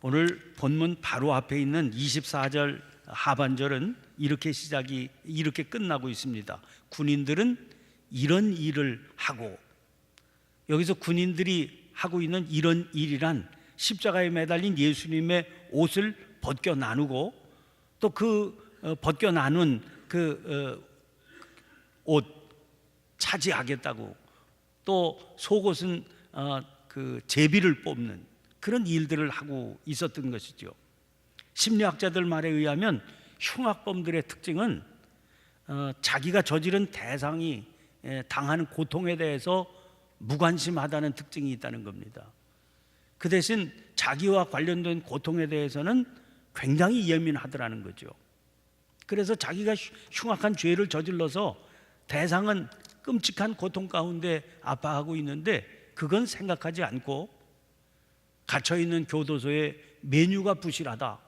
오늘 본문 바로 앞에 있는 24절 하반절은 이렇게 끝나고 있습니다. 군인들은 이런 일을 하고, 여기서 군인들이 하고 있는 이런 일이란 십자가에 매달린 예수님의 옷을 벗겨 나누고, 또 벗겨 나눈 옷 차지하겠다고, 또 속옷은 제비를 뽑는 그런 일들을 하고 있었던 것이죠. 심리학자들 말에 의하면 흉악범들의 특징은 자기가 저지른 대상이 당하는 고통에 대해서 무관심하다는 특징이 있다는 겁니다. 그 대신 자기와 관련된 고통에 대해서는 굉장히 예민하더라는 거죠. 그래서 자기가 흉악한 죄를 저질러서 대상은 끔찍한 고통 가운데 아파하고 있는데 그건 생각하지 않고 갇혀있는 교도소의 메뉴가 부실하다,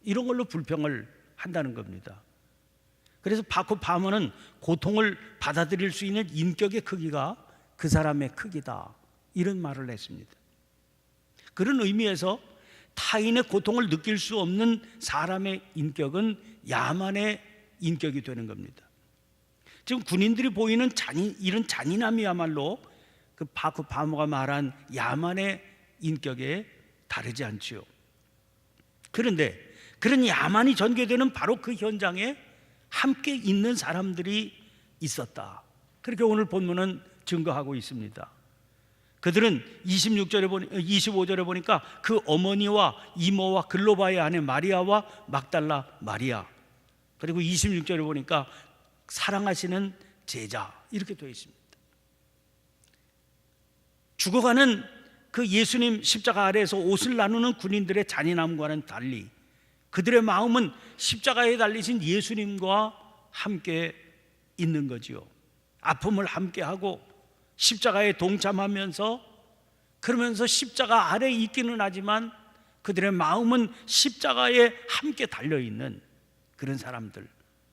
이런 걸로 불평을 한다는 겁니다. 그래서 바코 파머는 고통을 받아들일 수 있는 인격의 크기가 그 사람의 크기다, 이런 말을 했습니다. 그런 의미에서 타인의 고통을 느낄 수 없는 사람의 인격은 야만의 인격이 되는 겁니다. 지금 군인들이 보이는 이런 잔인함이야말로 그 바코 파머가 말한 야만의 인격에 다르지 않지요. 그런데 그런 야만이 전개되는 바로 그 현장에 함께 있는 사람들이 있었다, 그렇게 오늘 본문은 증거하고 있습니다. 그들은 25절에 보니까 그 어머니와 이모와 글로바의 아내 마리아와 막달라 마리아, 그리고 26절에 보니까 사랑하시는 제자, 이렇게 되어 있습니다. 죽어가는 그 예수님 십자가 아래에서 옷을 나누는 군인들의 잔인함과는 달리 그들의 마음은 십자가에 달리신 예수님과 함께 있는 거지요. 아픔을 함께하고 십자가에 동참하면서, 그러면서 십자가 아래에 있기는 하지만 그들의 마음은 십자가에 함께 달려있는 그런 사람들,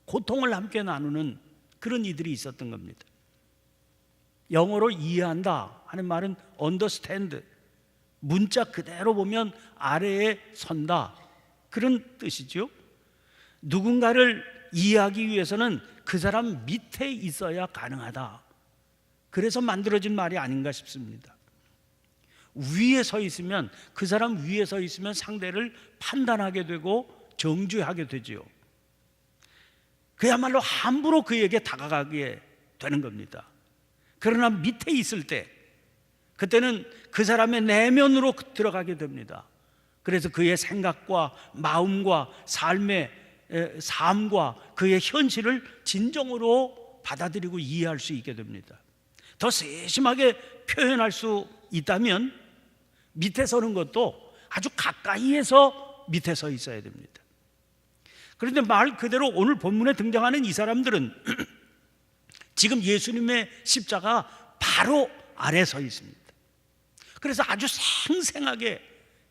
고통을 함께 나누는 그런 이들이 있었던 겁니다. 영어로 이해한다 하는 말은 understand, 문자 그대로 보면 아래에 선다, 그런 뜻이죠. 누군가를 이해하기 위해서는 그 사람 밑에 있어야 가능하다, 그래서 만들어진 말이 아닌가 싶습니다. 위에 서 있으면, 그 사람 위에 서 있으면 상대를 판단하게 되고 정죄하게 되지요. 그야말로 함부로 그에게 다가가게 되는 겁니다. 그러나 밑에 있을 때, 그때는 그 사람의 내면으로 들어가게 됩니다. 그래서 그의 생각과 마음과 삶과 그의 현실을 진정으로 받아들이고 이해할 수 있게 됩니다. 더 세심하게 표현할 수 있다면 밑에 서는 것도 아주 가까이에서 밑에 서 있어야 됩니다. 그런데 말 그대로 오늘 본문에 등장하는 이 사람들은 지금 예수님의 십자가 바로 아래 서 있습니다. 그래서 아주 생생하게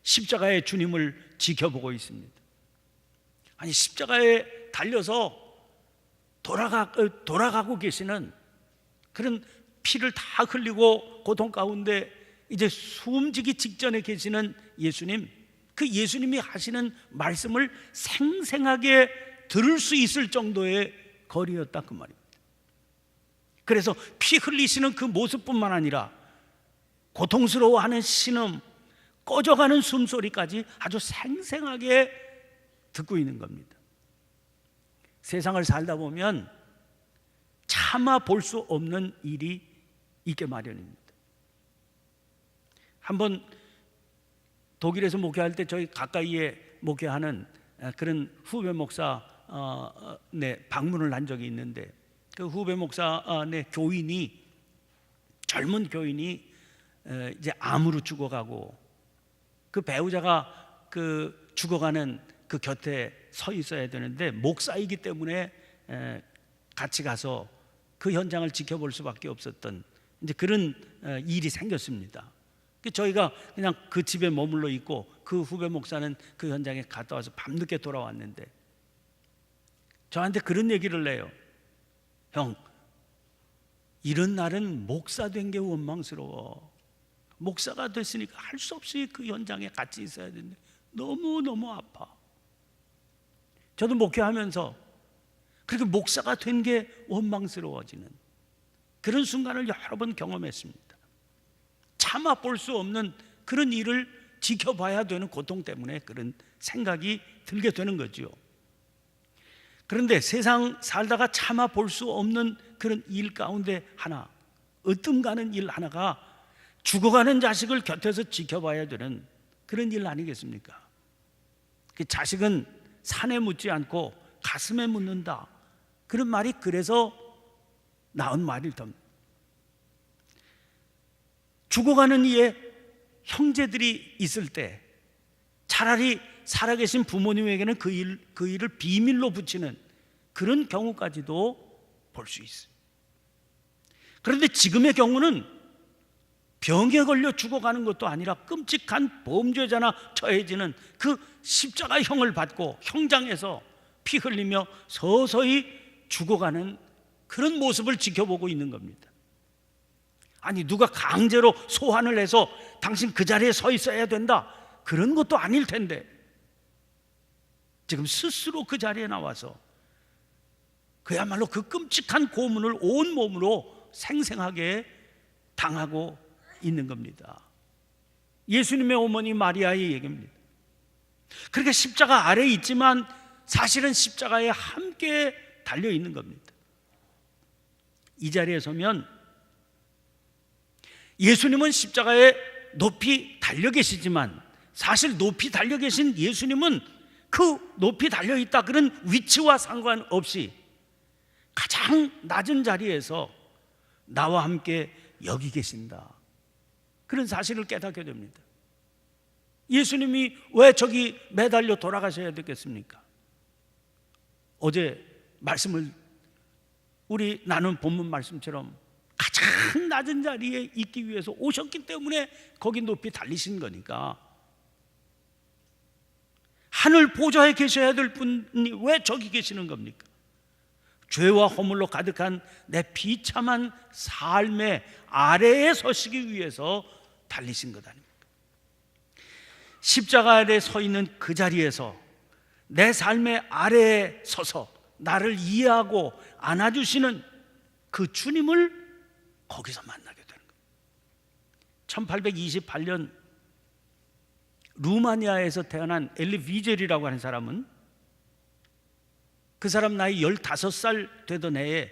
십자가의 주님을 지켜보고 있습니다. 아니, 십자가에 달려서 돌아가고 계시는, 그런 피를 다 흘리고 고통 가운데 이제 숨지기 직전에 계시는 예수님, 그 예수님이 하시는 말씀을 생생하게 들을 수 있을 정도의 거리였다, 그 말입니다. 그래서 피 흘리시는 그 모습뿐만 아니라 고통스러워하는 신음, 꺼져가는 숨소리까지 아주 생생하게 듣고 있는 겁니다. 세상을 살다 보면 차마 볼 수 없는 일이 있게 마련입니다. 한번 독일에서 목회할 때 저희 가까이에 목회하는 그런 후배 목사 방문을 한 적이 있는데, 그 후배 목사 교인이, 젊은 교인이 이제 암으로 죽어가고, 그 배우자가 그 죽어가는 그 곁에 서 있어야 되는데 목사이기 때문에 같이 가서 그 현장을 지켜볼 수밖에 없었던 이제 그런 일이 생겼습니다. 저희가 그냥 그 집에 머물러 있고 그 후배 목사는 그 현장에 갔다 와서 밤늦게 돌아왔는데 저한테 그런 얘기를 해요. 형, 이런 날은 목사 된 게 원망스러워. 목사가 됐으니까 할 수 없이 그 현장에 같이 있어야 되는데 너무너무 아파. 저도 목회하면서 그렇게 목사가 된 게 원망스러워지는 그런 순간을 여러 번 경험했습니다. 참아 볼 수 없는 그런 일을 지켜봐야 되는 고통 때문에 그런 생각이 들게 되는 거죠. 그런데 세상 살다가 참아 볼 수 없는 그런 일 가운데 하나, 으뜸가는 일 하나가 죽어가는 자식을 곁에서 지켜봐야 되는 그런 일 아니겠습니까? 그 자식은 산에 묻지 않고 가슴에 묻는다, 그런 말이 그래서 나온 말일 겁니다. 죽어가는 이에 형제들이 있을 때 차라리 살아계신 부모님에게는 그 일을 비밀로 붙이는 그런 경우까지도 볼 수 있어요. 그런데 지금의 경우는 병에 걸려 죽어가는 것도 아니라 끔찍한 범죄자나 처해지는 그 십자가형을 받고 형장에서 피 흘리며 서서히 죽어가는 그런 모습을 지켜보고 있는 겁니다. 아니, 누가 강제로 소환을 해서 당신 그 자리에 서 있어야 된다, 그런 것도 아닐 텐데 지금 스스로 그 자리에 나와서 그야말로 그 끔찍한 고문을 온 몸으로 생생하게 당하고 있는 겁니다. 예수님의 어머니 마리아의 얘기입니다. 그렇게 십자가 아래에 있지만 사실은 십자가에 함께 달려 있는 겁니다. 이 자리에 서면 예수님은 십자가에 높이 달려 계시지만 사실 높이 달려 계신 예수님은 그 높이 달려 있다 그런 위치와 상관없이 가장 낮은 자리에서 나와 함께 여기 계신다, 그런 사실을 깨닫게 됩니다. 예수님이 왜 저기 매달려 돌아가셔야 되겠습니까? 어제 말씀을 우리 나눈 본문 말씀처럼 가장 낮은 자리에 있기 위해서 오셨기 때문에 거기 높이 달리신 거니까, 하늘 보좌에 계셔야 될 분이 왜 저기 계시는 겁니까? 죄와 허물로 가득한 내 비참한 삶의 아래에 서시기 위해서 달리신 것 아닙니까? 십자가 아래에 서 있는 그 자리에서 내 삶의 아래에 서서 나를 이해하고 안아주시는 그 주님을 거기서 만나게 되는 거예요. 1828년 루마니아에서 태어난 엘리 위젤이라고 하는 사람은 그 사람 나이 15살 되던 해에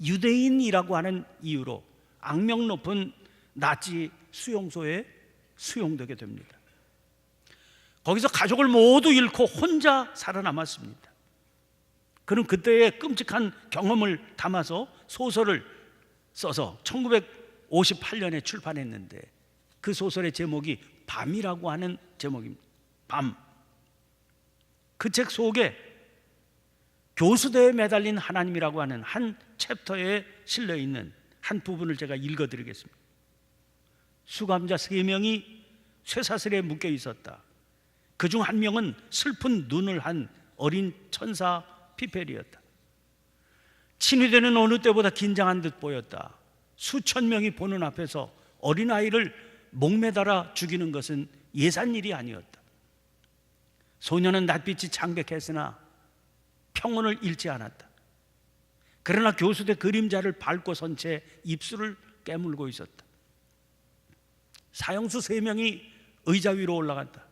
유대인이라고 하는 이유로 악명 높은 나치 수용소에 수용되게 됩니다. 거기서 가족을 모두 잃고 혼자 살아남았습니다. 그는 그때의 끔찍한 경험을 담아서 소설을 써서 1958년에 출판했는데 그 소설의 제목이 밤이라고 하는 제목입니다. 밤. 그 책 속에 교수대에 매달린 하나님이라고 하는 한 챕터에 실려 있는 한 부분을 제가 읽어드리겠습니다. 수감자 3명이 쇠사슬에 묶여 있었다. 그중 한 명은 슬픈 눈을 한 어린 천사 피페리였다. 친위대는 어느 때보다 긴장한 듯 보였다. 수천 명이 보는 앞에서 어린아이를 목매달아 죽이는 것은 예산일이 아니었다. 소녀는 낯빛이 창백했으나 평온을 잃지 않았다. 그러나 교수대 그림자를 밟고 선 채 입술을 깨물고 있었다. 사형수 3명이 의자 위로 올라갔다.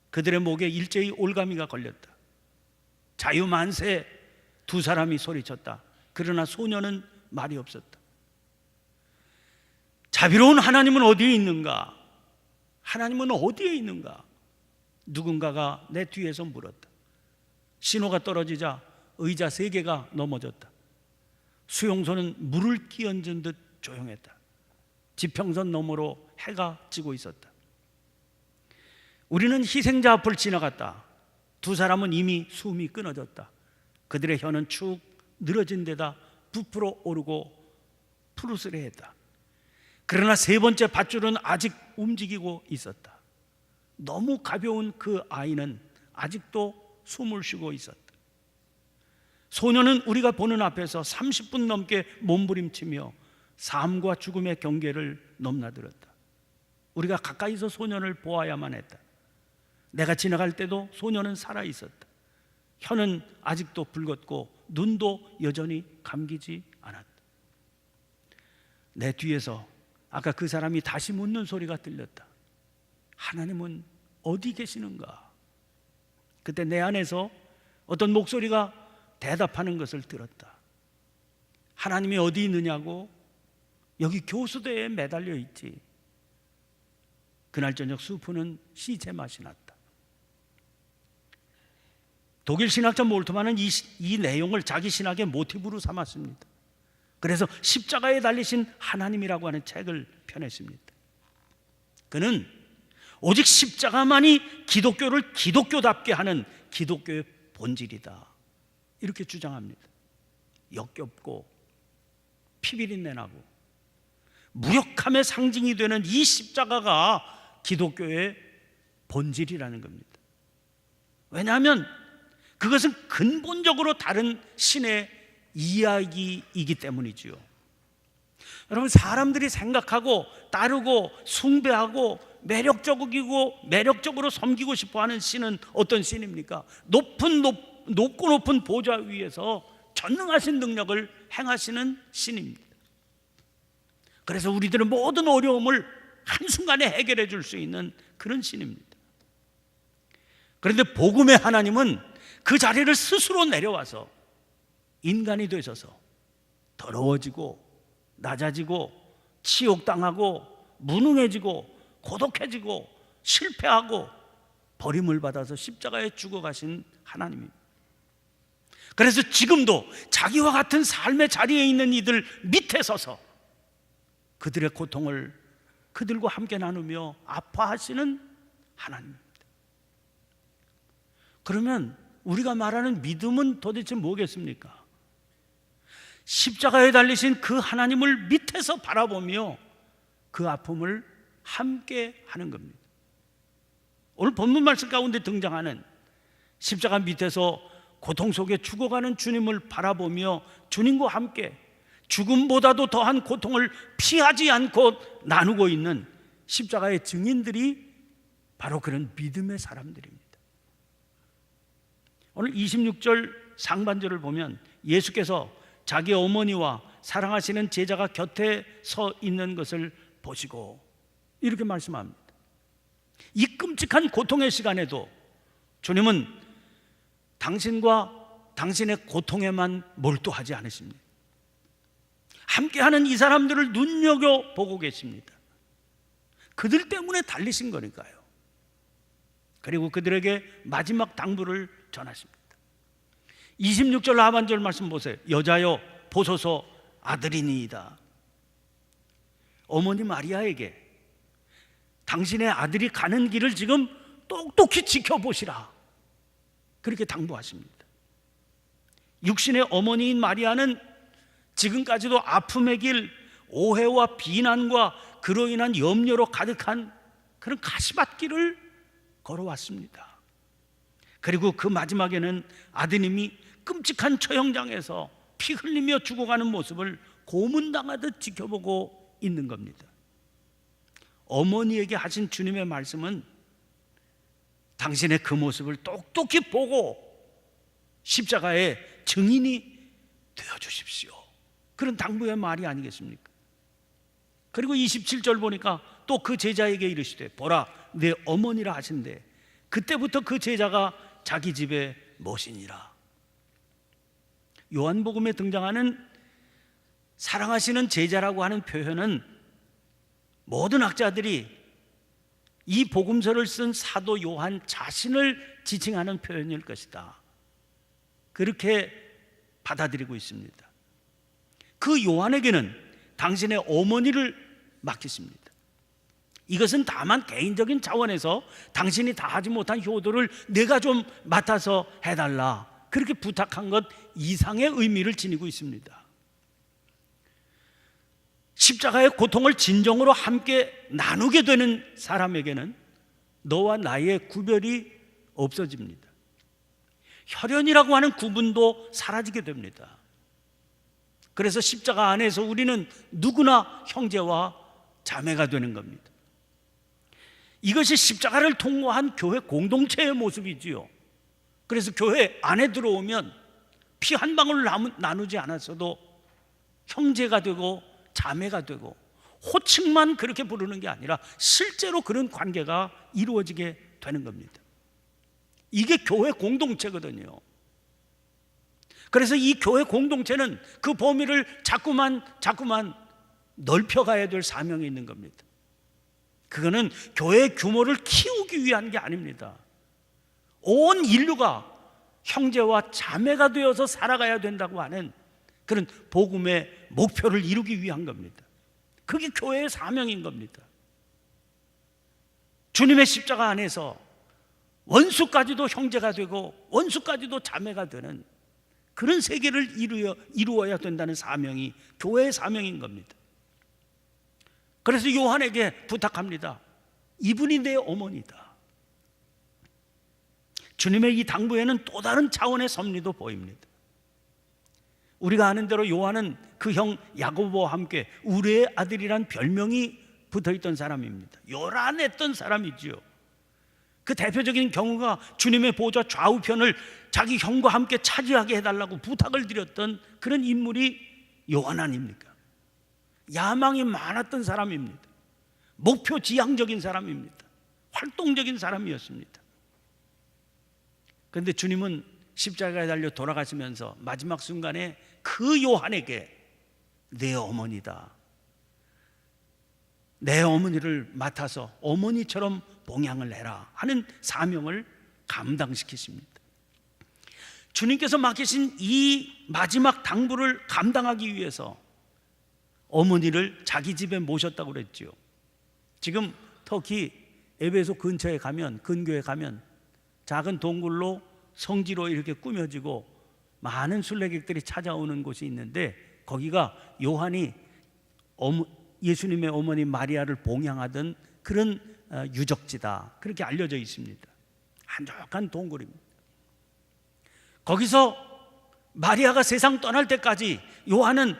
그들의 목에 일제히 올가미가 걸렸다. 자유만세 2사람이 소리쳤다. 그러나 소녀는 말이 없었다. 자비로운 하나님은 어디에 있는가? 하나님은 어디에 있는가? 누군가가 내 뒤에서 물었다. 신호가 떨어지자 의자 3개가 넘어졌다. 수용소는 물을 끼얹은 듯 조용했다. 지평선 너머로 해가 지고 있었다. 우리는 희생자 앞을 지나갔다. 2사람은 이미 숨이 끊어졌다. 그들의 혀는 축 늘어진 데다 부풀어 오르고 푸르스레했다. 그러나 3번째 밧줄은 아직 움직이고 있었다. 너무 가벼운 그 아이는 아직도 숨을 쉬고 있었다. 소녀는 우리가 보는 앞에서 30분 넘게 몸부림치며 삶과 죽음의 경계를 넘나들었다. 우리가 가까이서 소년을 보아야만 했다. 내가 지나갈 때도 소녀는 살아 있었다. 혀는 아직도 붉었고 눈도 여전히 감기지 않았다. 내 뒤에서 아까 그 사람이 다시 묻는 소리가 들렸다. 하나님은 어디 계시는가? 그때 내 안에서 어떤 목소리가 대답하는 것을 들었다. 하나님이 어디 있느냐고? 여기 교수대에 매달려 있지. 그날 저녁 수프는 시체 맛이 났다. 독일 신학자 몰트만은 이 내용을 자기 신학의 모티브로 삼았습니다. 그래서 십자가에 달리신 하나님이라고 하는 책을 펴냈습니다. 그는 오직 십자가만이 기독교를 기독교답게 하는 기독교의 본질이다, 이렇게 주장합니다. 역겹고 피비린내 나고 무력함의 상징이 되는 이 십자가가 기독교의 본질이라는 겁니다. 왜냐하면 그것은 근본적으로 다른 신의 이야기이기 때문이지요. 여러분, 사람들이 생각하고 따르고 숭배하고 매력적으로 섬기고 싶어하는 신은 어떤 신입니까? 높고 높은 보좌 위에서 전능하신 능력을 행하시는 신입니다. 그래서 우리들의 모든 어려움을 한순간에 해결해 줄 수 있는 그런 신입니다. 그런데 복음의 하나님은 그 자리를 스스로 내려와서 인간이 되셔서 더러워지고 낮아지고 치욕당하고 무능해지고 고독해지고 실패하고 버림을 받아서 십자가에 죽어가신 하나님입니다. 그래서 지금도 자기와 같은 삶의 자리에 있는 이들 밑에 서서 그들의 고통을 그들과 함께 나누며 아파하시는 하나님입니다. 그러면 우리가 말하는 믿음은 도대체 뭐겠습니까? 십자가에 달리신 그 하나님을 밑에서 바라보며 그 아픔을 함께 하는 겁니다. 오늘 본문 말씀 가운데 등장하는 십자가 밑에서 고통 속에 죽어가는 주님을 바라보며 주님과 함께 죽음보다도 더한 고통을 피하지 않고 나누고 있는 십자가의 증인들이 바로 그런 믿음의 사람들입니다. 오늘 26절 상반절을 보면 예수께서 자기 어머니와 사랑하시는 제자가 곁에 서 있는 것을 보시고 이렇게 말씀합니다. 이 끔찍한 고통의 시간에도 주님은 당신과 당신의 고통에만 몰두하지 않으십니다. 함께하는 이 사람들을 눈여겨보고 계십니다. 그들 때문에 달리신 거니까요. 그리고 그들에게 마지막 당부를 전하십니다. 26절 하반절 말씀 보세요. 여자여 보소서 아들이니이다. 어머니 마리아에게 당신의 아들이 가는 길을 지금 똑똑히 지켜보시라, 그렇게 당부하십니다. 육신의 어머니인 마리아는 지금까지도 아픔의 길, 오해와 비난과 그로 인한 염려로 가득한 그런 가시밭길을 걸어왔습니다. 그리고 그 마지막에는 아드님이 끔찍한 처형장에서 피 흘리며 죽어가는 모습을 고문당하듯 지켜보고 있는 겁니다. 어머니에게 하신 주님의 말씀은 당신의 그 모습을 똑똑히 보고 십자가의 증인이 되어주십시오, 그런 당부의 말이 아니겠습니까? 그리고 27절 보니까 또 그 제자에게 이르시되 보라 내 어머니라 하신대 그때부터 그 제자가 자기 집에 모시니라. 요한복음에 등장하는 사랑하시는 제자라고 하는 표현은 모든 학자들이 이 복음서를 쓴 사도 요한 자신을 지칭하는 표현일 것이다, 그렇게 받아들이고 있습니다. 그 요한에게는 당신의 어머니를 맡기십니다. 이것은 다만 개인적인 차원에서 당신이 다 하지 못한 효도를 내가 좀 맡아서 해달라, 그렇게 부탁한 것 이상의 의미를 지니고 있습니다. 십자가의 고통을 진정으로 함께 나누게 되는 사람에게는 너와 나의 구별이 없어집니다. 혈연이라고 하는 구분도 사라지게 됩니다. 그래서 십자가 안에서 우리는 누구나 형제와 자매가 되는 겁니다. 이것이 십자가를 통과한 교회 공동체의 모습이지요. 그래서 교회 안에 들어오면 피 한 방울 나누지 않았어도 형제가 되고 자매가 되고, 호칭만 그렇게 부르는 게 아니라 실제로 그런 관계가 이루어지게 되는 겁니다. 이게 교회 공동체거든요. 그래서 이 교회 공동체는 그 범위를 자꾸만 넓혀가야 될 사명이 있는 겁니다. 그거는 교회의 규모를 키우기 위한 게 아닙니다. 온 인류가 형제와 자매가 되어서 살아가야 된다고 하는 그런 복음의 목표를 이루기 위한 겁니다. 그게 교회의 사명인 겁니다. 주님의 십자가 안에서 원수까지도 형제가 되고 원수까지도 자매가 되는 그런 세계를 이루어야 된다는 사명이 교회의 사명인 겁니다. 그래서 요한에게 부탁합니다. 이분이 내 어머니다. 주님의 이 당부에는 또 다른 차원의 섭리도 보입니다. 우리가 아는 대로 요한은 그 형 야고보와 함께 우리의 아들이란 별명이 붙어있던 사람입니다. 요란했던 사람이지요. 그 대표적인 경우가 주님의 보좌 좌우편을 자기 형과 함께 차지하게 해달라고 부탁을 드렸던 그런 인물이 요한 아닙니까? 야망이 많았던 사람입니다. 목표 지향적인 사람입니다. 활동적인 사람이었습니다. 그런데 주님은 십자가에 달려 돌아가시면서 마지막 순간에 그 요한에게 내 어머니다, 내 어머니를 맡아서 어머니처럼 봉양을 해라 하는 사명을 감당시키십니다. 주님께서 맡기신 이 마지막 당부를 감당하기 위해서 어머니를 자기 집에 모셨다고 그랬죠. 지금 터키 에베소 근처에 가면, 근교에 가면 작은 동굴로 성지로 이렇게 꾸며지고 많은 순례객들이 찾아오는 곳이 있는데, 거기가 요한이 예수님의 어머니 마리아를 봉양하던 그런 유적지다, 그렇게 알려져 있습니다. 한적한 동굴입니다. 거기서 마리아가 세상 떠날 때까지 요한은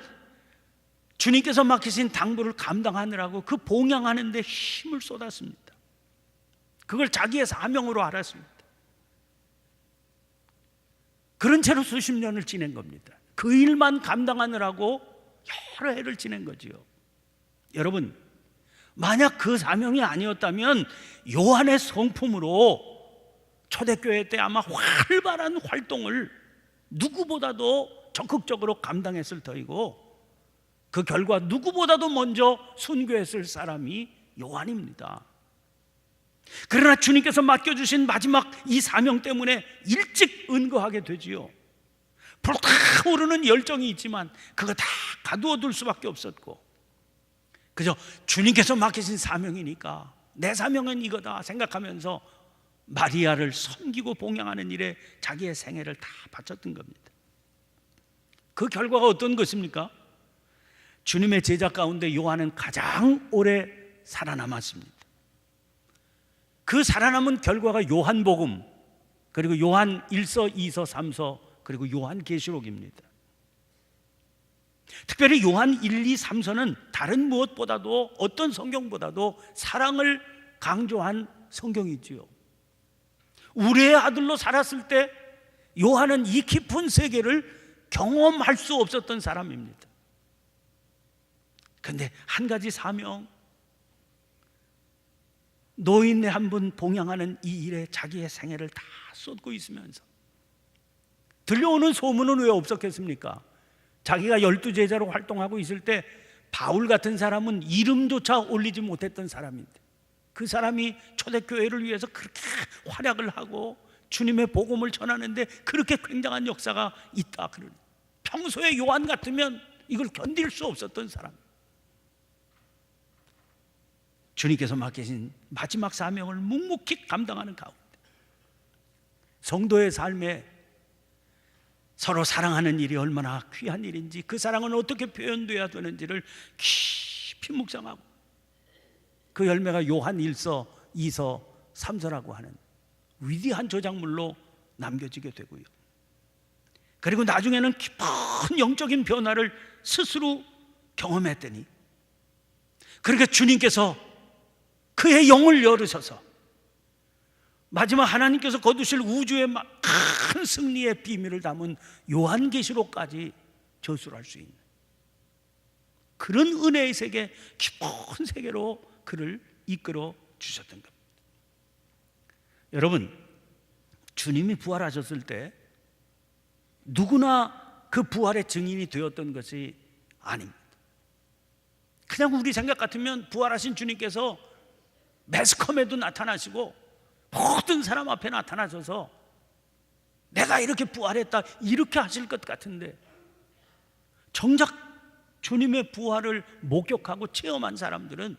주님께서 맡기신 당부를 감당하느라고 그 봉양하는 데 힘을 쏟았습니다. 그걸 자기의 사명으로 알았습니다. 그런 채로 수십 년을 지낸 겁니다. 그 일만 감당하느라고 여러 해를 지낸 거지요. 여러분, 만약 그 사명이 아니었다면 요한의 성품으로 초대교회 때 아마 활발한 활동을 누구보다도 적극적으로 감당했을 터이고, 그 결과 누구보다도 먼저 순교했을 사람이 요한입니다. 그러나 주님께서 맡겨주신 마지막 이 사명 때문에 일찍 은거하게 되지요. 불타오르는 열정이 있지만 그거 다 가두어둘 수밖에 없었고, 그저 주님께서 맡기신 사명이니까 내 사명은 이거다 생각하면서 마리아를 섬기고 봉양하는 일에 자기의 생애를 다 바쳤던 겁니다. 그 결과가 어떤 것입니까? 주님의 제자 가운데 요한은 가장 오래 살아남았습니다. 그 살아남은 결과가 요한복음, 그리고 요한 1서, 2서, 3서, 그리고 요한계시록입니다. 특별히 요한 1, 2, 3서는 다른 무엇보다도, 어떤 성경보다도 사랑을 강조한 성경이지요. 우리의 아들로 살았을 때 요한은 이 깊은 세계를 경험할 수 없었던 사람입니다. 그런데 한 가지 사명, 노인네 한 분 봉양하는 이 일에 자기의 생애를 다 쏟고 있으면서, 들려오는 소문은 왜 없었겠습니까? 자기가 12제자로 활동하고 있을 때 바울 같은 사람은 이름조차 올리지 못했던 사람인데, 그 사람이 초대교회를 위해서 그렇게 활약을 하고 주님의 복음을 전하는데 그렇게 굉장한 역사가 있다. 평소에 요한 같으면 이걸 견딜 수 없었던 사람. 주님께서 맡기신 마지막 사명을 묵묵히 감당하는 가운데 성도의 삶에 서로 사랑하는 일이 얼마나 귀한 일인지, 그 사랑은 어떻게 표현돼야 되는지를 깊이 묵상하고, 그 열매가 요한 1서, 2서, 3서라고 하는 위대한 저작물로 남겨지게 되고요. 그리고 나중에는 깊은 영적인 변화를 스스로 경험했더니, 그러니까 주님께서 그 그의 영을 열으셔서 마지막 하나님께서 거두실 우주의 큰 승리의 비밀을 담은 요한계시록까지 저술할 수 있는 그런 은혜의 세계, 깊은 세계로 그를 이끌어 주셨던 겁니다. 여러분, 주님이 부활하셨을 때 누구나 그 부활의 증인이 되었던 것이 아닙니다. 그냥 우리 생각 같으면 부활하신 주님께서 매스컴에도 나타나시고 모든 사람 앞에 나타나셔서 내가 이렇게 부활했다 이렇게 하실 것 같은데, 정작 주님의 부활을 목격하고 체험한 사람들은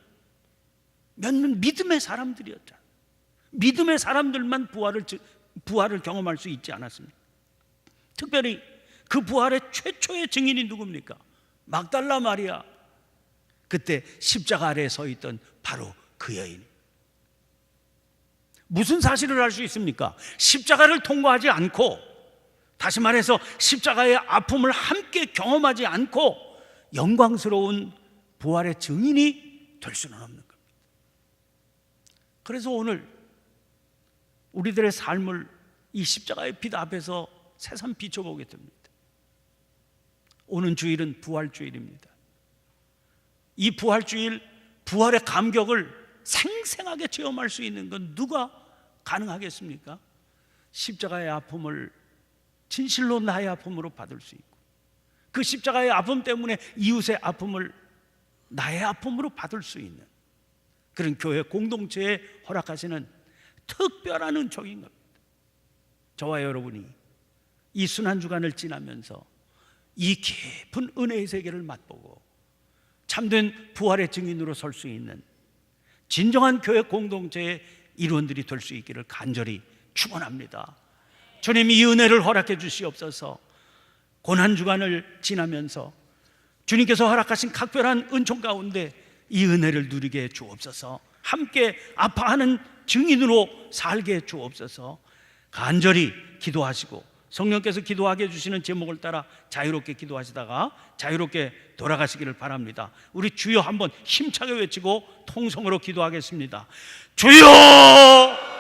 몇몇 믿음의 사람들이었잖아요. 믿음의 사람들만 부활을 경험할 수 있지 않았습니까? 특별히 그 부활의 최초의 증인이 누굽니까? 막달라 마리아. 그때 십자가 아래에 서 있던 바로 그 여인. 무슨 사실을 알 수 있습니까? 십자가를 통과하지 않고, 다시 말해서 십자가의 아픔을 함께 경험하지 않고 영광스러운 부활의 증인이 될 수는 없는 겁니다. 그래서 오늘 우리들의 삶을 이 십자가의 빛 앞에서 새삼 비춰보게 됩니다. 오는 주일은 부활주일입니다. 이 부활주일, 부활의 감격을 생생하게 체험할 수 있는 건 누가 가능하겠습니까? 십자가의 아픔을 진실로 나의 아픔으로 받을 수 있고, 그 십자가의 아픔 때문에 이웃의 아픔을 나의 아픔으로 받을 수 있는 그런 교회 공동체에 허락하시는 특별한 은총인 겁니다. 저와 여러분이 이 순환주간을 지나면서 이 깊은 은혜의 세계를 맛보고 참된 부활의 증인으로 설 수 있는 진정한 교회 공동체의 일원들이 될 수 있기를 간절히 축원합니다. 주님이 이 은혜를 허락해 주시옵소서. 고난주간을 지나면서 주님께서 허락하신 각별한 은총 가운데 이 은혜를 누리게 해 주옵소서. 함께 아파하는 증인으로 살게 해 주옵소서. 간절히 기도하시고 성령께서 기도하게 해주시는 제목을 따라 자유롭게 기도하시다가 자유롭게 돌아가시기를 바랍니다. 우리 주여 한번 힘차게 외치고 통성으로 기도하겠습니다. 주여!